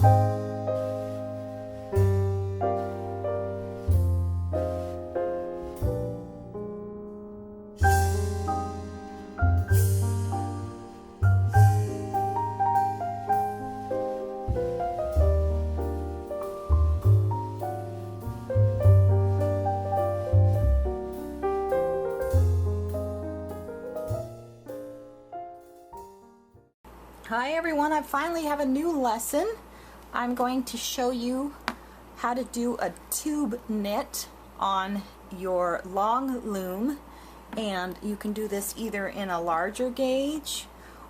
Hi everyone, I finally have a new lesson. I'm going to show you how to do a tube knit on your long loom, and you can do this either in a larger gauge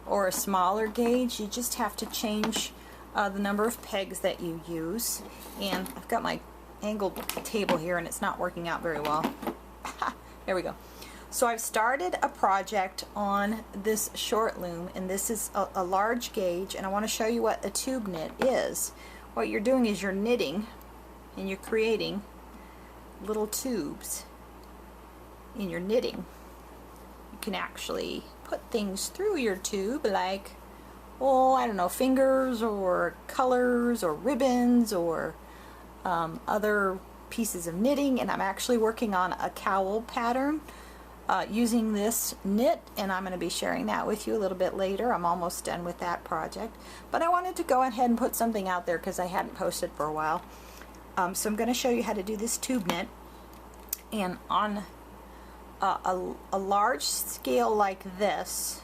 or a smaller gauge. You just have to change the number of pegs that you use. And I've got my angled table here and it's not working out very well. There we go. So I've started a project on this short loom, and this is a large gauge, and I want to show you what a tube knit is. What you're doing is you're knitting and you're creating little tubes in your knitting. You can actually put things through your tube like, oh, I don't know, fingers or colors or ribbons or other pieces of knitting, and I'm actually working on a cowl pattern using this knit, and I'm going to be sharing that with you a little bit later. I'm almost done with that project, but I wanted to go ahead and put something out there because I hadn't posted for a while. So I'm going to show you how to do this tube knit, and on a large scale like this,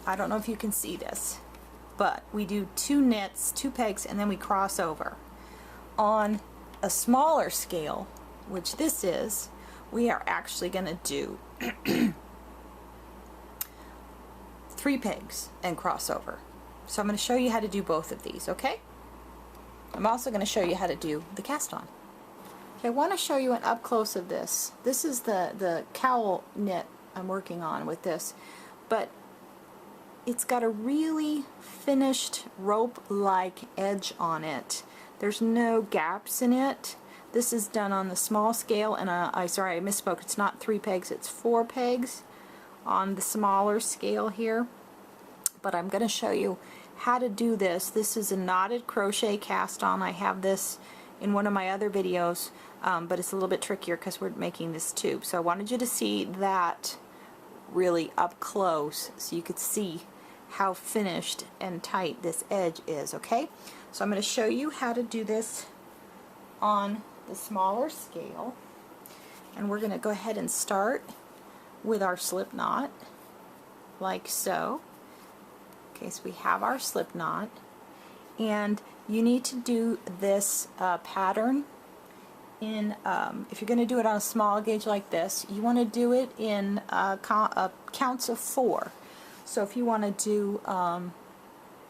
I don't know if you can see this, but we do 2 knits, 2 pegs, and then we cross over. On a smaller scale, which this is, we are actually going to do 3 pegs and cross over. So I'm going to show you how to do both of these, okay? I'm also going to show you how to do the cast on. Okay, I want to show you an up close of this. This is the cowl knit I'm working on with this, but it's got a really finished rope-like edge on it. There's no gaps in it. This is done on the small scale, and sorry, I misspoke. It's not 3 pegs, it's 4 pegs on the smaller scale here. But I'm going to show you how to do this. This is a knotted crochet cast on. I have this in one of my other videos, but it's a little bit trickier because we're making this tube. So I wanted you to see that really up close so you could see how finished and tight this edge is, okay? So I'm going to show you how to do this on the smaller scale, and we're going to go ahead and start with our slip knot like so. Okay, so we have our slip knot, and you need to do this pattern in if you're going to do it on a small gauge like this, you want to do it in counts of 4. So if you want to do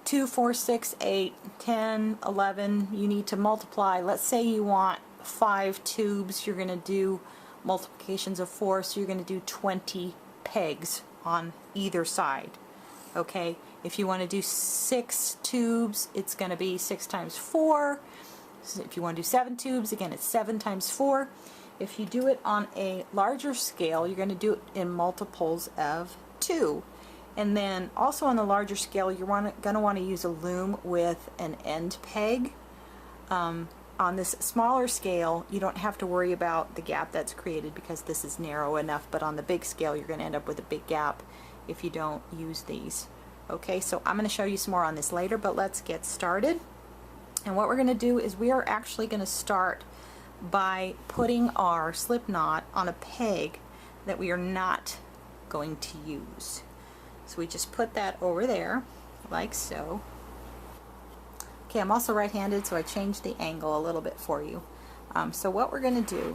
2, 4, 6, 8, 10, 11, you need to multiply. Let's say you want 5 tubes, you're going to do multiplications of 4, so you're going to do 20 pegs on either side. Okay, if you want to do 6 tubes, it's going to be 6 times 4. So if you want to do 7 tubes, again, it's 7 times 4. If you do it on a larger scale, you're going to do it in multiples of 2. And then also on the larger scale, you're going to want to use a loom with an end peg. On this smaller scale, you don't have to worry about the gap that's created because this is narrow enough, but on the big scale, you're going to end up with a big gap if you don't use these. Okay, so I'm going to show you some more on this later, but let's get started. And what we're going to do is we are actually going to start by putting our slip knot on a peg that we are not going to use. So we just put that over there like so. Okay, I'm also right-handed, so I changed the angle a little bit for you. So what we're going to do,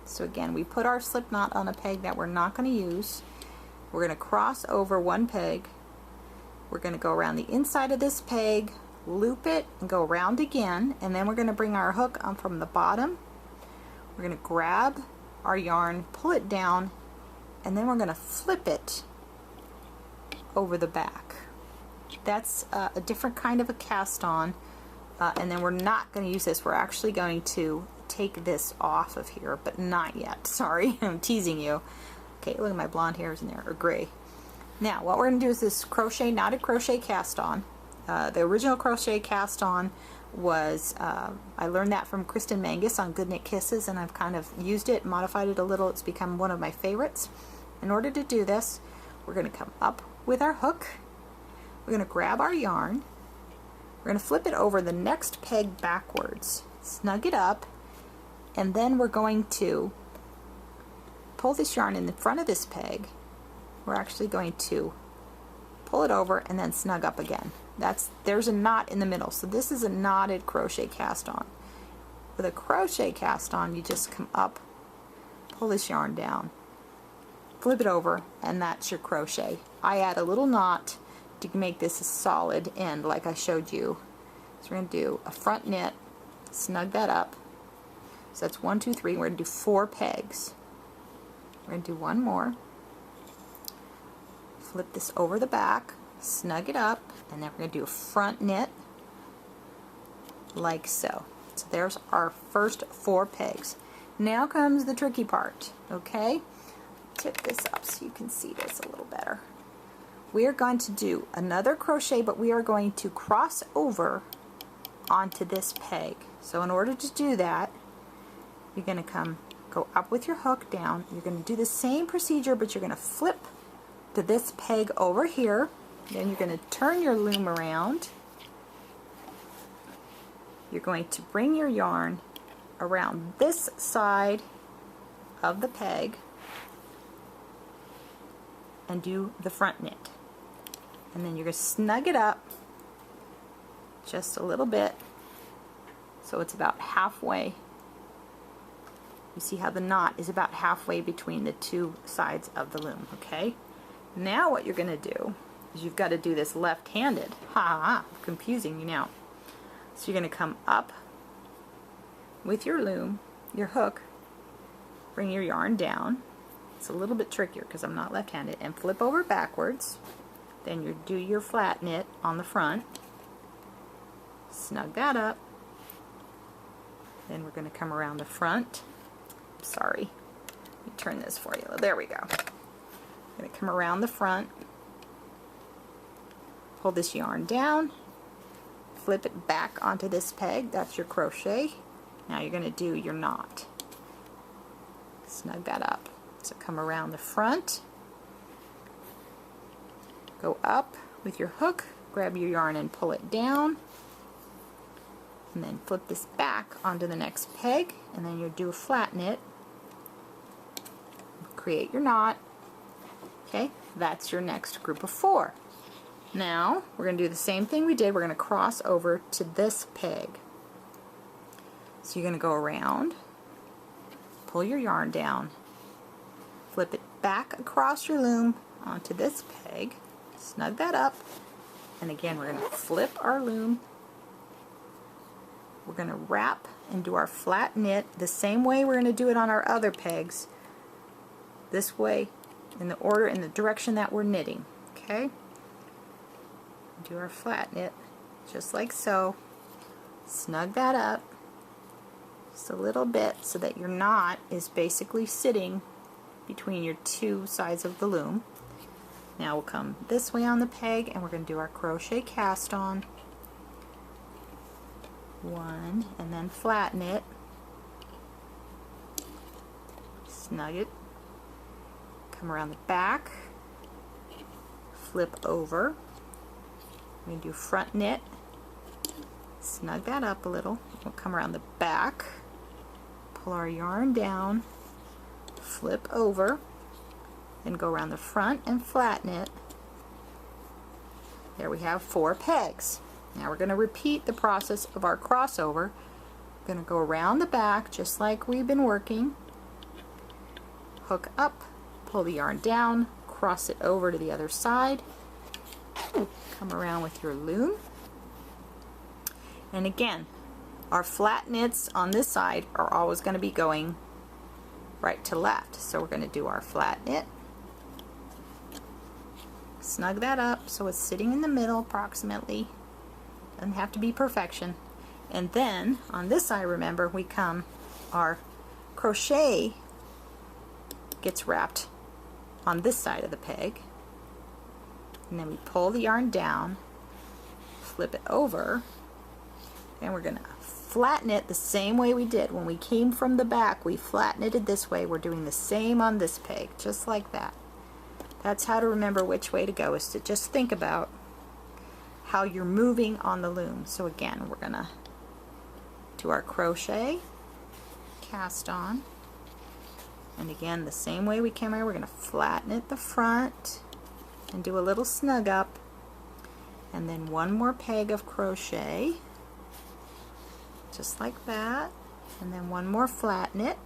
so again, we put our slip knot on a peg that we're not going to use. We're going to cross over 1 peg. We're going to go around the inside of this peg, loop it, and go around again, and then we're going to bring our hook on from the bottom. We're going to grab our yarn, pull it down, and then we're going to flip it over the back. That's a different kind of a cast on, and then we're not going to use this. We're actually going to take this off of here, but not yet. Sorry, I'm teasing you. Okay, look at my blonde hairs in there, or gray. Now what we're going to do is this crochet, knotted crochet cast on, The original crochet cast on was, I learned that from Kristen Mangus on Good Knit Kisses, and I've kind of used it, modified it a little. It's become one of my favorites. In order to do this, we're going to come up with our hook. We're going to grab our yarn. We're going to flip it over the next peg backwards, snug it up, and then we're going to pull this yarn in the front of this peg. We're actually going to pull it over and then snug up again. There's a knot in the middle, so this is a knotted crochet cast on. With a crochet cast on, you just come up, pull this yarn down, flip it over, and that's your crochet. I add a little knot to make this a solid end like I showed you. So we're going to do a front knit, snug that up. So that's 1, 2, 3. We're going to do 4 pegs. We're going to do one more. Flip this over the back, snug it up, and then we're going to do a front knit like so. So there's our first 4 pegs. Now comes the tricky part, okay? Tip this up so you can see this a little better. We are going to do another crochet, but we are going to cross over onto this peg. So in order to do that, you're going to go up with your hook down. You're going to do the same procedure, but you're going to flip to this peg over here. Then you're going to turn your loom around. You're going to bring your yarn around this side of the peg and do the front knit. And then you're going to snug it up just a little bit so it's about halfway. You see how the knot is about halfway between the 2 sides of the loom, okay? Now what you're going to do is you've got to do this left-handed. Ha! Confusing you now. So you're going to come up with your loom, your hook, bring your yarn down. It's a little bit trickier because I'm not left-handed, and flip over backwards. Then you do your flat knit on the front. Snug that up. Then we're going to come around the front. Sorry, let me turn this for you. There we go. I'm going to come around the front, pull this yarn down, flip it back onto this peg. That's your crochet. Now you're going to do your knot. Snug that up. So come around the front, go up with your hook, grab your yarn and pull it down, and then flip this back onto the next peg, and then you'll do a flat knit, create your knot. Okay, that's your next group of 4. Now we're going to do the same thing we did. We're going to cross over to this peg. So you're going to go around, pull your yarn down, flip it back across your loom onto this peg, snug that up, and again we're going to flip our loom. We're going to wrap and do our flat knit the same way we're going to do it on our other pegs, this way, in the order, in the direction that we're knitting. Okay? Do our flat knit just like so. Snug that up just a little bit so that your knot is basically sitting between your 2 sides of the loom. Now we'll come this way on the peg and we're going to do our crochet cast on. 1 and then flat knit. Snug it. Come around the back. Flip over. We're going to do front knit. Snug that up a little. We'll come around the back. Pull our yarn down. Flip over. Then go around the front and flat knit. There we have 4 pegs. Now we're going to repeat the process of our crossover. We're going to go around the back just like we've been working. Hook up, pull the yarn down, cross it over to the other side. Come around with your loom. And again, our flat knits on this side are always going to be going right to left. So we're going to do our flat knit. Snug that up so it's sitting in the middle approximately. Doesn't have to be perfection. And then on this side, remember, we come, our crochet gets wrapped on this side of the peg, and then we pull the yarn down, flip it over, and we're going to flatten it the same way we did. When we came from the back, we flattened it this way. We're doing the same on this peg, just like that. That's how to remember which way to go, is to just think about how you're moving on the loom. So again, we're going to do our crochet, cast on, and again, the same way we came here, we're going to flatten it the front and do a little snug up, and then one more peg of crochet, just like that, and then one more flatten it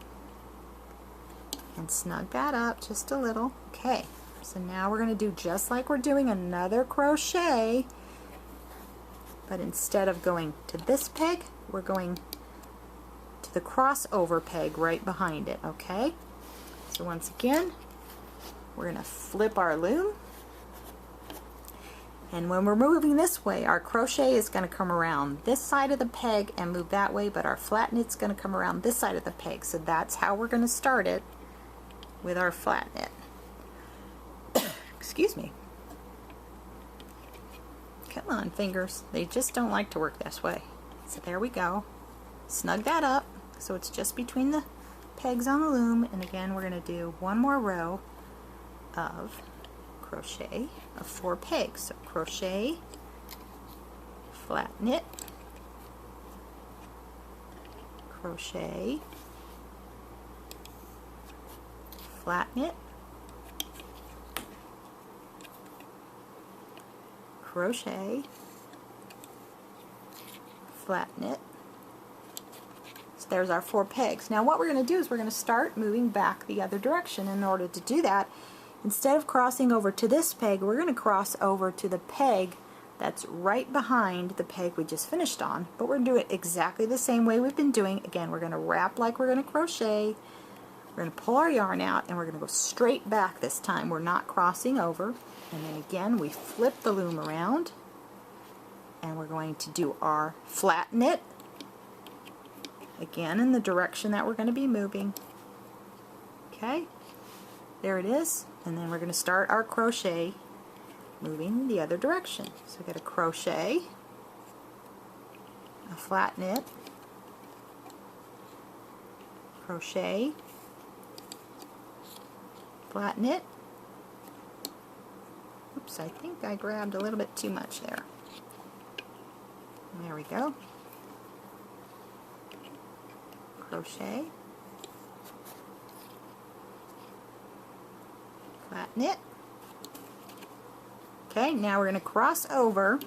and snug that up just a little. Okay, so now we're going to do just like we're doing another crochet, but instead of going to this peg, we're going to the crossover peg right behind it. Okay, so once again, we're going to flip our loom, and when we're moving this way, our crochet is going to come around this side of the peg and move that way, but our flat knit's going to come around this side of the peg. So that's how we're going to start it with our flat knit. Excuse me. Come on, fingers. They just don't like to work this way. So there we go. Snug that up so it's just between the pegs on the loom, and again we're going to do one more row of crochet of 4 pegs. So crochet, flat knit, crochet, flat knit, crochet, flat knit. So there's our 4 pegs. Now what we're going to do is we're going to start moving back the other direction. In order to do that, instead of crossing over to this peg, we're going to cross over to the peg that's right behind the peg we just finished on, but we're going to do it exactly the same way we've been doing. Again, we're going to wrap like we're going to crochet, we're going to pull our yarn out, and we're going to go straight back this time. We're not crossing over, and then again we flip the loom around, and we're going to do our flat knit, again in the direction that we're going to be moving. Okay, there it is. And then we're going to start our crochet moving the other direction. So get a crochet, a flat knit, crochet, flat knit. Oops, I think I grabbed a little bit too much there. There we go. Crochet, flat knit. Okay, now we're going to cross over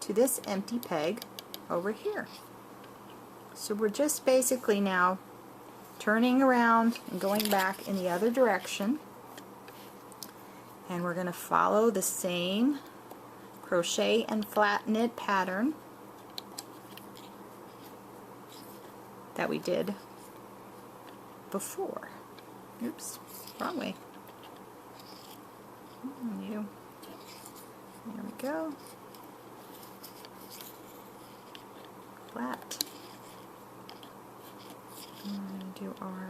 to this empty peg over here. So we're just basically now turning around and going back in the other direction, and we're going to follow the same crochet and flat knit pattern that we did before. Oops, wrong way. There we go. Flat. And we're going to do our,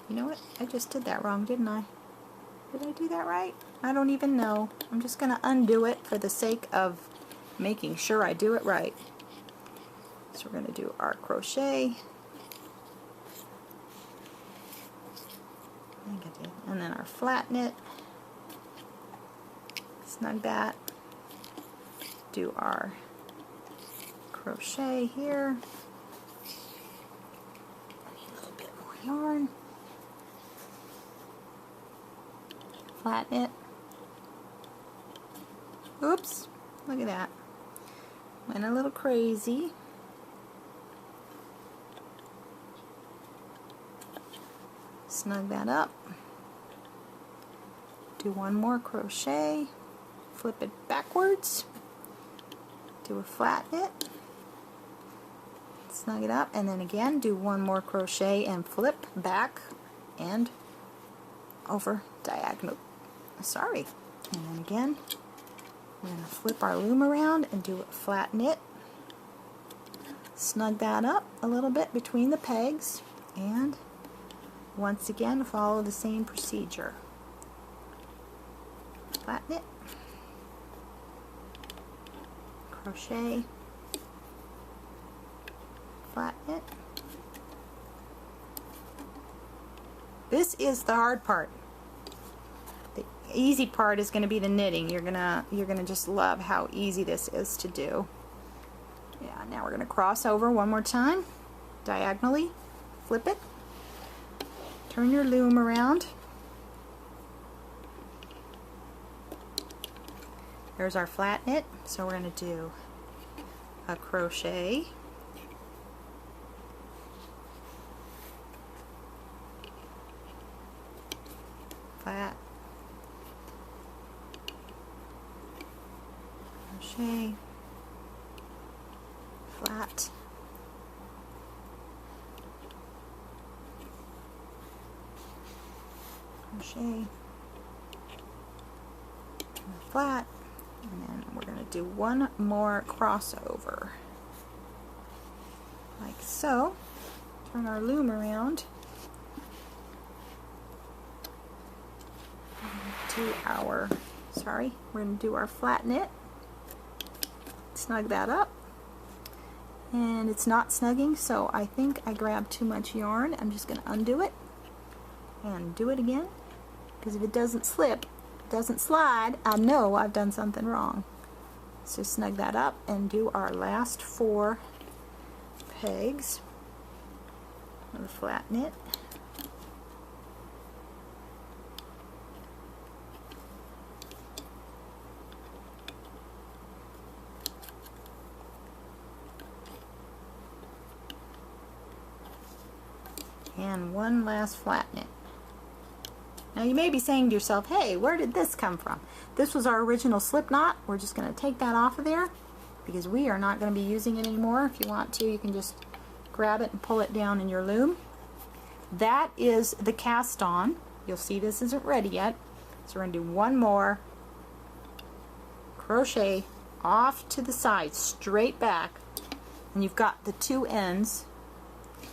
you know what, I just did that wrong, didn't I? Did I do that right? I don't even know. I'm just going to undo it for the sake of making sure I do it right. So we're going to do our crochet, and then our flat knit, snug that, do our crochet here, I need a little bit more yarn, flat knit, oops, look at that, went a little crazy. Snug that up, do one more crochet, flip it backwards, do a flat knit, snug it up, and then again do one more crochet and flip back and over diagonal, sorry, and then again we're going to flip our loom around and do a flat knit, snug that up a little bit between the pegs, and once again follow the same procedure. Flat knit, crochet, flat knit. This is the hard part. The easy part is going to be the knitting. You're gonna just love how easy this is to do. Yeah, now we're going to cross over one more time, diagonally, flip it, turn your loom around. There's our flat knit, so we're going to do a crochet, flat, crochet, flat, crochet, flat, and then we're going to do one more crossover like so. Turn our loom around. We're going to do our flat knit, snug that up, and it's not snugging, so I think I grabbed too much yarn. I'm just going to undo it and do it again, because if it doesn't slip, doesn't slide, I know I've done something wrong. So snug that up and do our last 4 pegs of the flat knit. And one last flat knit. Now you may be saying to yourself, hey, where did this come from? This was our original slip knot. We're just going to take that off of there because we are not going to be using it anymore. If you want to, you can just grab it and pull it down in your loom. That is the cast on. You'll see this isn't ready yet. So we're going to do one more crochet off to the side, straight back, and you've got the 2 ends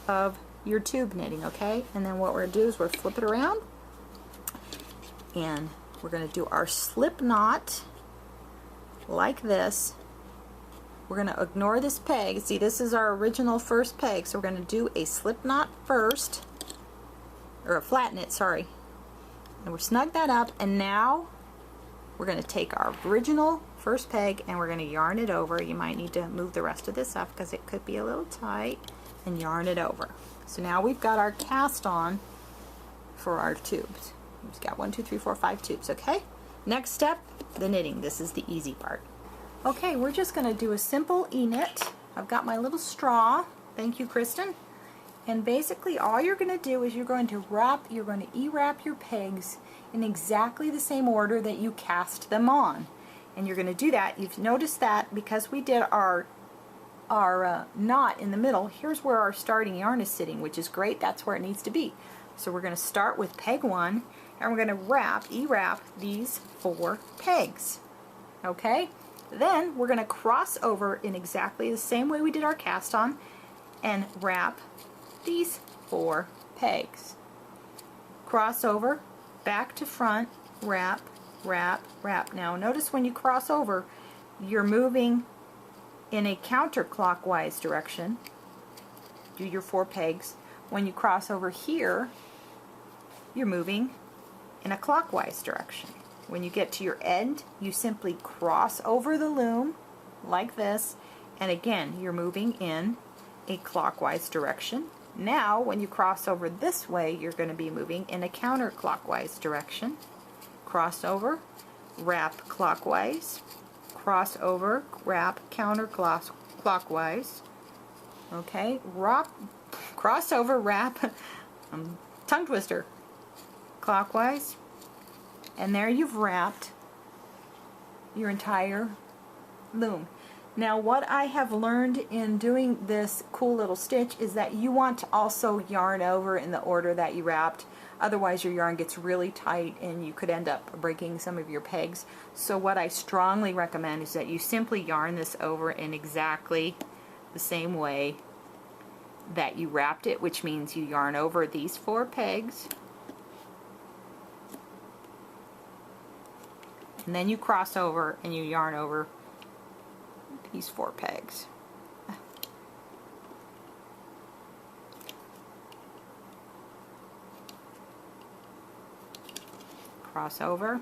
of your tube knitting, okay? And then what we're going to do is we're flip it around, and we're going to do our slip knot like this. We're going to ignore this peg. See, this is our original first peg, so we're going to do a slip knot first, or a flat knit, sorry. And we're snug that up, and now we're going to take our original first peg and we're going to yarn it over. You might need to move the rest of this up because it could be a little tight, and yarn it over. So now we've got our cast on for our tubes. We've got 1, 2, 3, 4, 5 tubes, okay? Next step, the knitting. This is the easy part. Okay, we're just going to do a simple e-knit. I've got my little straw. Thank you, Kristen. And basically all you're going to do is you're going to e-wrap your pegs in exactly the same order that you cast them on. And you're going to do that. You've noticed that because we did our knot in the middle, here's where our starting yarn is sitting, which is great. That's where it needs to be. So we're going to start with peg 1, and we're going to e-wrap these 4 pegs. Okay? Then we're going to cross over in exactly the same way we did our cast on and wrap these 4 pegs. Cross over, back to front, wrap, wrap, wrap. Now notice when you cross over, you're moving in a counterclockwise direction. Do your 4 pegs. When you cross over here, you're moving in a clockwise direction. When you get to your end, you simply cross over the loom like this, and again, you're moving in a clockwise direction. Now, when you cross over this way, you're going to be moving in a counterclockwise direction. Cross over, wrap clockwise, cross over, wrap counterclockwise. Okay, cross over, wrap, tongue twister, clockwise, and there you've wrapped your entire loom. Now what I have learned in doing this cool little stitch is that you want to also yarn over in the order that you wrapped. Otherwise your yarn gets really tight and you could end up breaking some of your pegs. So what I strongly recommend is that you simply yarn this over in exactly the same way that you wrapped it, which means you yarn over these 4 pegs, and then you cross over and you yarn over these 4 pegs. Cross over.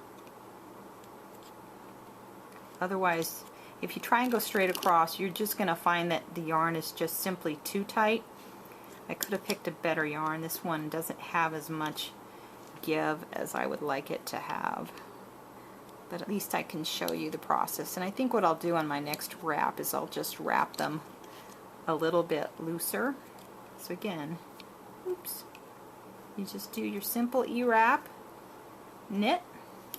Otherwise, if you try and go straight across, you're just going to find that the yarn is just simply too tight. I could have picked a better yarn. This one doesn't have as much give as I would like it to have. But at least I can show you the process. And I think what I'll do on my next wrap is I'll just wrap them a little bit looser. So again, oops, you just do your simple E-wrap, knit.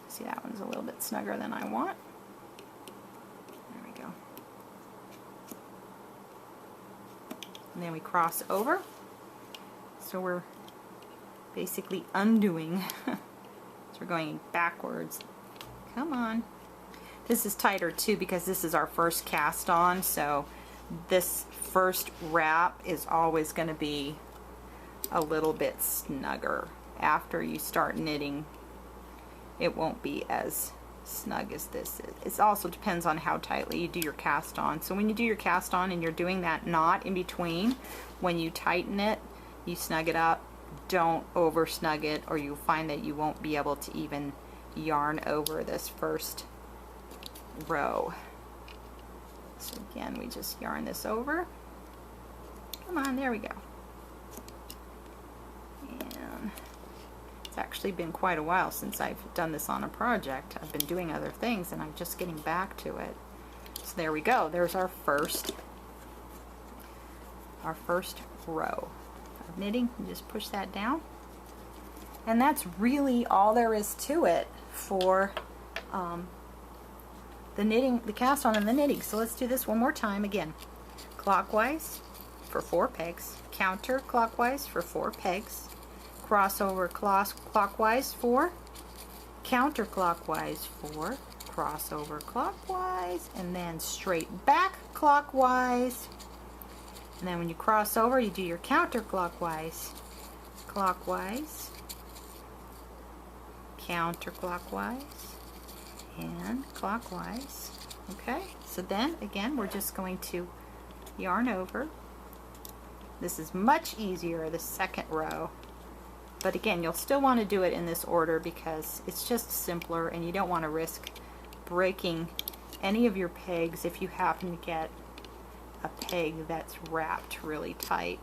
See, that one's a little bit snugger than I want. There we go. And then we cross over. So we're basically undoing. So we're going backwards. Come on. This is tighter too because this is our first cast on, so this first wrap is always going to be a little bit snugger. After you start knitting, it won't be as snug as this is. It also depends on how tightly you do your cast on. So when you do your cast on and you're doing that knot in between, when you tighten it, you snug it up. Don't over snug it, or you'll find that you won't be able to even yarn over this first row. So again, we just yarn this over. Come on, there we go. And it's actually been quite a while since I've done this on a project. I've been doing other things and I'm just getting back to it. So there we go. There's our first row of knitting. You just push that down. And that's really all there is to it for the knitting, the cast on and the knitting. So let's do this one more time again. Clockwise for 4 pegs, counterclockwise for 4 pegs, crossover clockwise 4, counterclockwise 4, crossover clockwise, and then straight back clockwise. And then when you cross over, you do your counterclockwise, clockwise, counterclockwise, and clockwise. Okay, so then again we're just going to yarn over. This is much easier, the second row, but again you'll still want to do it in this order because it's just simpler and you don't want to risk breaking any of your pegs if you happen to get a peg that's wrapped really tight.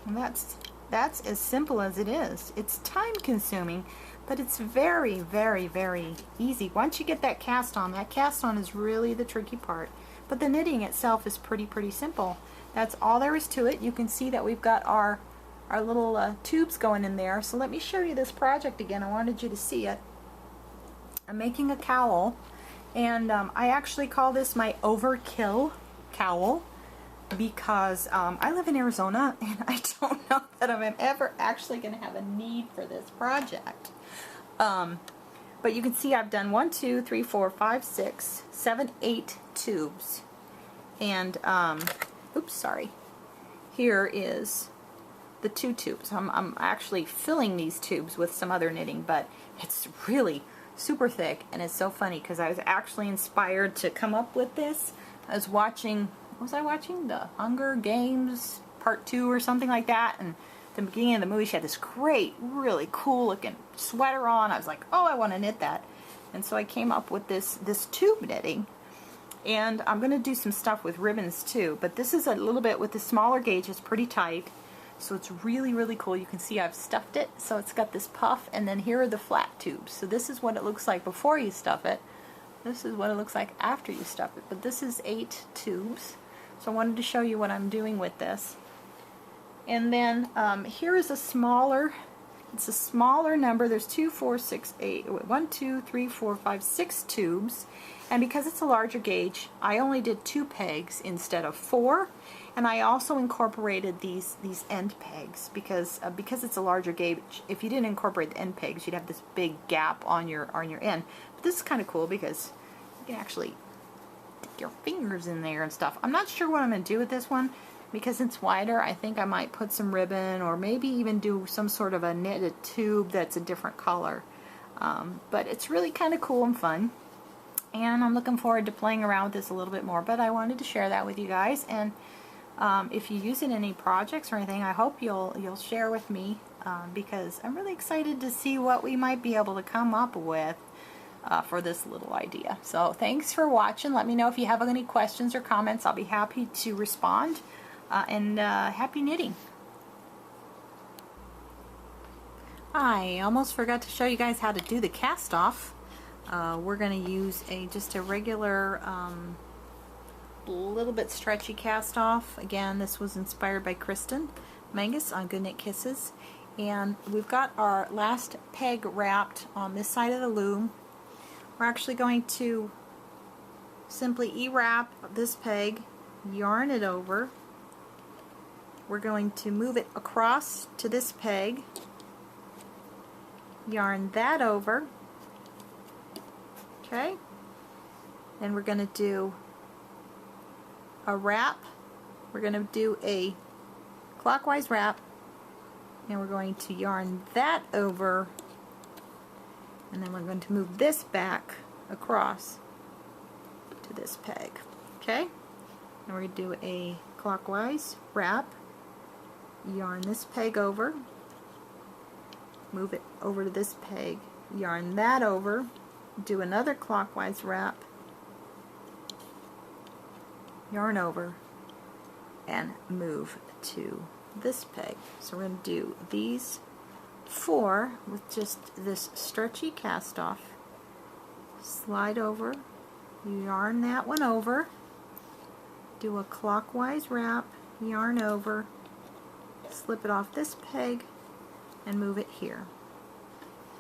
And that's as simple as it is. It's time consuming, but it's very, very, very easy. Once you get that cast on is really the tricky part. But the knitting itself is pretty simple. That's all there is to it. You can see that we've got our little tubes going in there. So let me show you this project again. I wanted you to see it. I'm making a cowl, and I actually call this my overkill cowl, because I live in Arizona and I don't know that I'm ever actually going to have a need for this project. But you can see I've done 1, 2, 3, 4, 5, 6, 7, 8 tubes. And, oops, sorry. Here is the 2 tubes. I'm actually filling these tubes with some other knitting, but it's really super thick, and it's so funny because I was actually inspired to come up with this. I was watching... What was I watching? The Hunger Games Part 2 or something like that, and at the beginning of the movie she had this great, really cool looking sweater on. I was like, oh, I want to knit that. And so I came up with this tube knitting, and I'm going to do some stuff with ribbons too, but this is a little bit with the smaller gauge. It's pretty tight, so it's really cool. You can see I've stuffed it, so it's got this puff, and then here are the flat tubes. So this is what it looks like before you stuff it. This is what it looks like after you stuff it, but this is 8 tubes. So I wanted to show you what I'm doing with this. And then here is a smaller It's a smaller number. There's 2, 4, 6, 8, 1, 2, 3, 4, 5, 6 tubes. And because it's a larger gauge, I only did 2 pegs instead of 4. And I also incorporated these end pegs because it's a larger gauge. If you didn't incorporate the end pegs, you'd have this big gap on your end. But this is kind of cool because you can actually stick your fingers in there and stuff. I'm not sure what I'm going to do with this one. Because it's wider, I think I might put some ribbon or maybe even do some sort of a knitted tube that's a different color. But it's really kind of cool and fun. And I'm looking forward to playing around with this a little bit more. But I wanted to share that with you guys. And if you use it in any projects or anything, I hope you'll share with me because I'm really excited to see what we might be able to come up with for this little idea. So thanks for watching. Let me know if you have any questions or comments. I'll be happy to respond. And happy knitting. I almost forgot to show you guys how to do the cast off. We're going to use just a regular little bit stretchy cast off. Again, this was inspired by Kristen Mangus on Good Knit Kisses. And we've got our last peg wrapped on this side of the loom. We're actually going to simply e-wrap this peg, yarn it over. We're going to move it across to this peg, yarn that over, okay, and we're going to do a wrap. We're going to do a clockwise wrap, and we're going to yarn that over, and then we're going to move this back across to this peg, okay, and we're going to do a clockwise wrap, yarn this peg over, move it over to this peg, yarn that over, do another clockwise wrap, yarn over, and move to this peg. So we're going to do these 4 with just this stretchy cast off, slide over, yarn that one over, do a clockwise wrap, yarn over, slip it off this peg and move it here.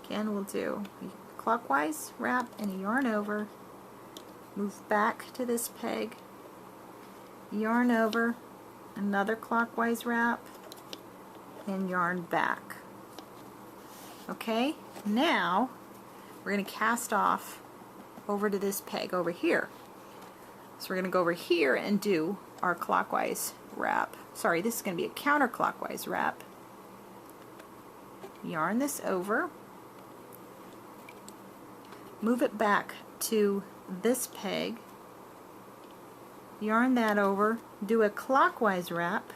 Again, we'll do a clockwise wrap and a yarn over, move back to this peg, yarn over, another clockwise wrap, and yarn back. Okay, now we're going to cast off over to this peg over here. So we're going to go over here and do our clockwise wrap. Sorry, this is going to be a counterclockwise wrap. Yarn this over, move it back to this peg, yarn that over, do a clockwise wrap,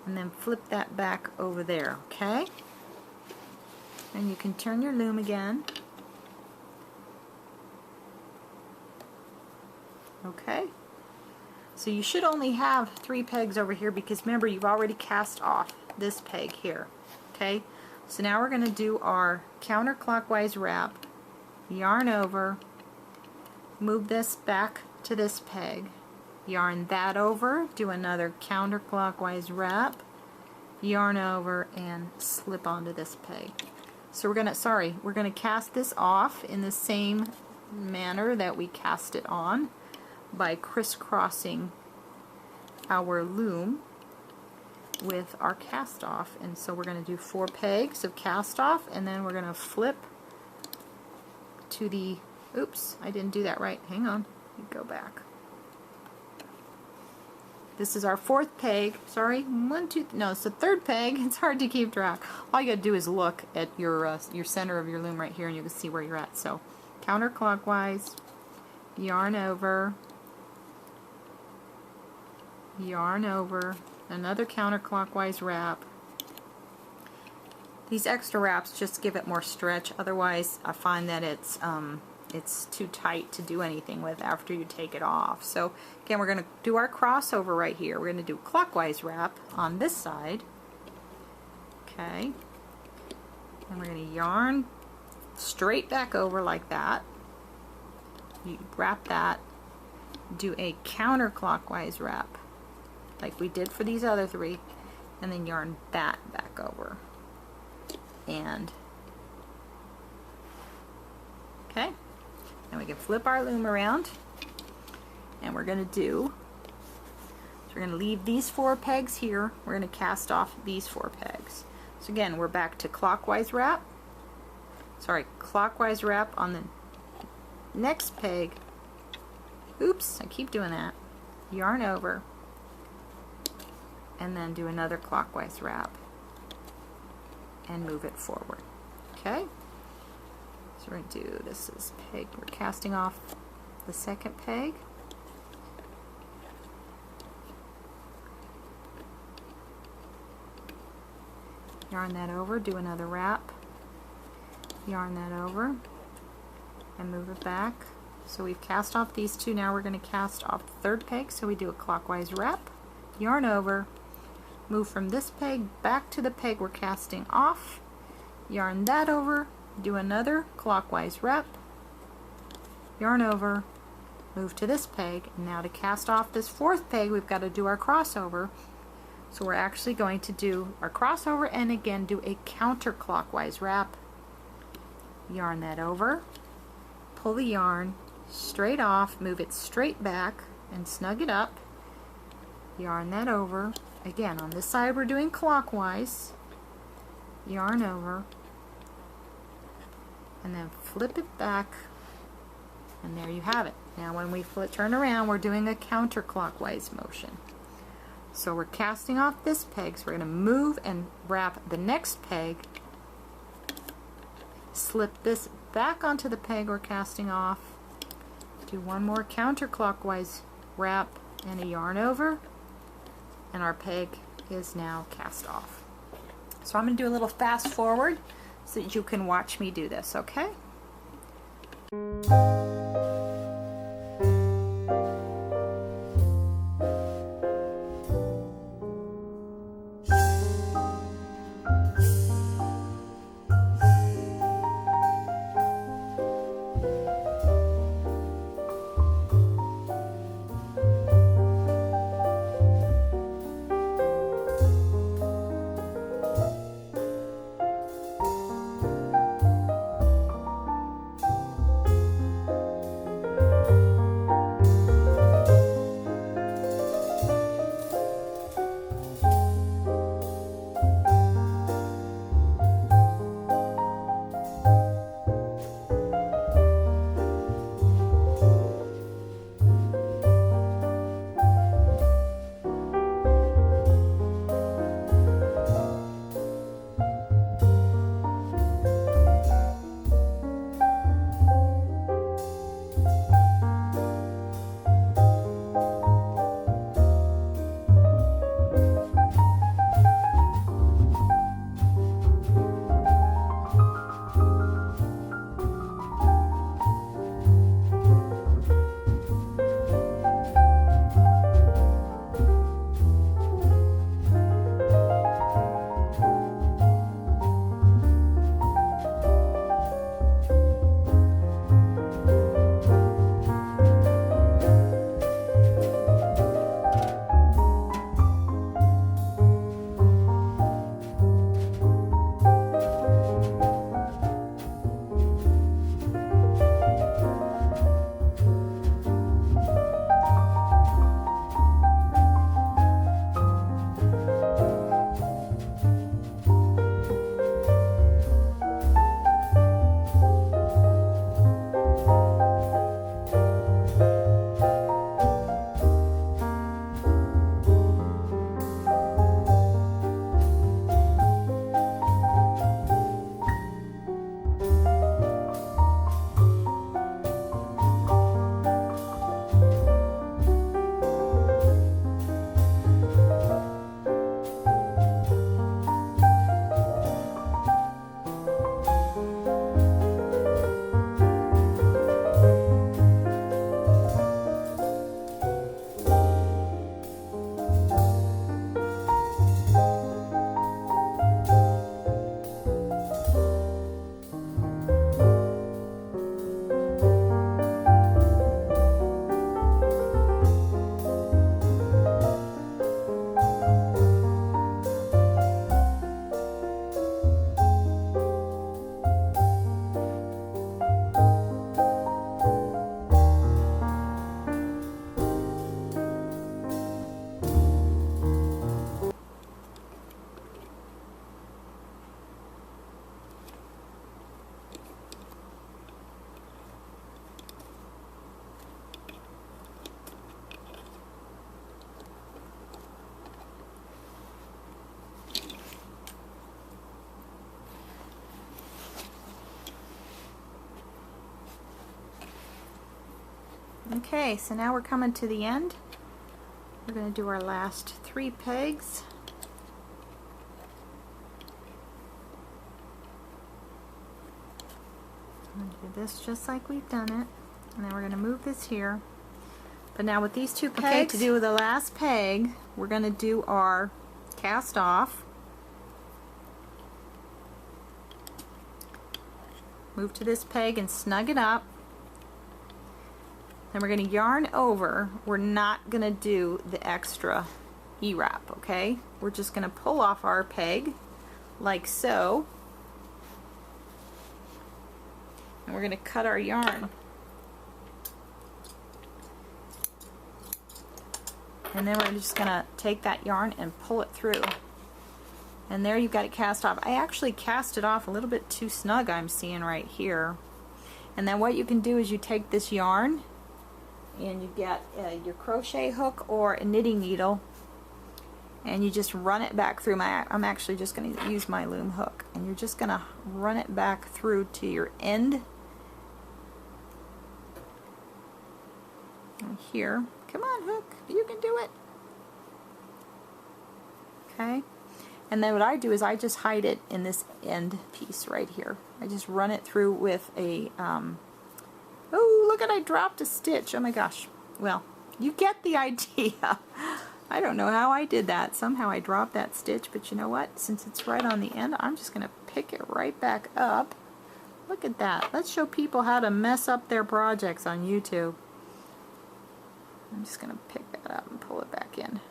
and then flip that back over there, okay? And you can turn your loom again. Okay, so you should only have 3 pegs over here because remember you've already cast off this peg here. Okay, so now we're going to do our counterclockwise wrap, yarn over, move this back to this peg, yarn that over, do another counterclockwise wrap, yarn over, and slip onto this peg. So we're going to cast this off in the same manner that we cast it on, by crisscrossing our loom with our cast off. And so we're going to do 4 pegs of cast off, and then we're going to flip to the, oops, I didn't do that right, hang on, go back. This is our 4th peg, sorry, 1, 2, no, it's the 3rd peg, it's hard to keep track. All you gotta do is look at your center of your loom right here and you can see where you're at. So counterclockwise, yarn over, yarn over, another counterclockwise wrap. These extra wraps just give it more stretch, otherwise I find that it's too tight to do anything with after you take it off. So again, we're going to do our crossover right here. We're going to do a clockwise wrap on this side. Okay, and we're going to yarn straight back over like that. You wrap that, do a counterclockwise wrap like we did for these other 3, and then yarn that back over. And okay, and we can flip our loom around, and we're going to do, so we're going to leave these 4 pegs here. We're going to cast off these 4 pegs. So again, we're back to clockwise wrap, clockwise wrap on the next peg. Oops, I keep doing that. Yarn over, and then do another clockwise wrap and move it forward. Okay, so we're going to do, this is peg, we're casting off the second peg. Yarn that over, do another wrap, yarn that over, and move it back. So we've cast off these 2, now we're going to cast off the 3rd peg, so we do a clockwise wrap, yarn over, move from this peg back to the peg we're casting off, yarn that over, do another clockwise wrap, yarn over, move to this peg, and now to cast off this 4th peg we've got to do our crossover. So we're actually going to do our crossover and again do a counterclockwise wrap, yarn that over, pull the yarn straight off, move it straight back and snug it up, yarn that over. Again, on this side we're doing clockwise, yarn over, and then flip it back, and there you have it. Now when we turn around, we're doing a counterclockwise motion. So we're casting off this peg, so we're going to move and wrap the next peg, slip this back onto the peg we're casting off, do one more counterclockwise wrap and a yarn over, and our peg is now cast off. So I'm going to do a little fast forward so that you can watch me do this, okay? Okay, so now we're coming to the end. We're going to do our last 3 pegs. I'm going to do this just like we've done it, and then we're going to move this here. But now with these 2 pegs, to do the last peg, we're going to do our cast off. Move to this peg and snug it up. Then we're going to yarn over. We're not going to do the extra E-wrap, okay? We're just going to pull off our peg like so. And we're going to cut our yarn. And then we're just going to take that yarn and pull it through. And there you've got it cast off. I actually cast it off a little bit too snug, I'm seeing right here. And then what you can do is you take this yarn and you get your crochet hook or a knitting needle, and you just run it back through I'm actually just going to use my loom hook, and you're just going to run it back through to your end. And here, come on hook, you can do it. Okay, and then what I do is I just hide it in this end piece right here. I just run it through with a oh, look at, I dropped a stitch. Oh my gosh. Well, you get the idea. I don't know how I did that. Somehow I dropped that stitch, but you know what? Since it's right on the end, I'm just going to pick it right back up. Look at that. Let's show people how to mess up their projects on YouTube. I'm just going to pick that up and pull it back in.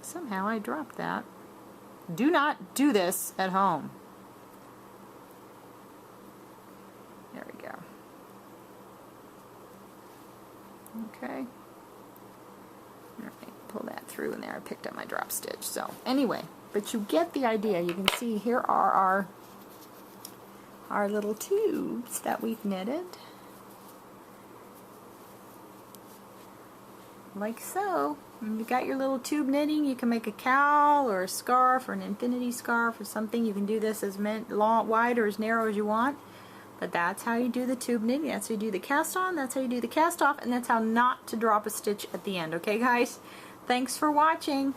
Somehow I dropped that. Do not do this at home. There we go. Okay. Alright, pull that through in there. I picked up my drop stitch. So, anyway, but you get the idea. You can see here are our little tubes that we've knitted. Like so. And you got your little tube knitting. You can make a cowl or a scarf or an infinity scarf or something. You can do this as long, wide or as narrow as you want. But that's how you do the tube knitting. That's how you do the cast on, that's how you do the cast off, and that's how not to drop a stitch at the end. Okay guys? Thanks for watching.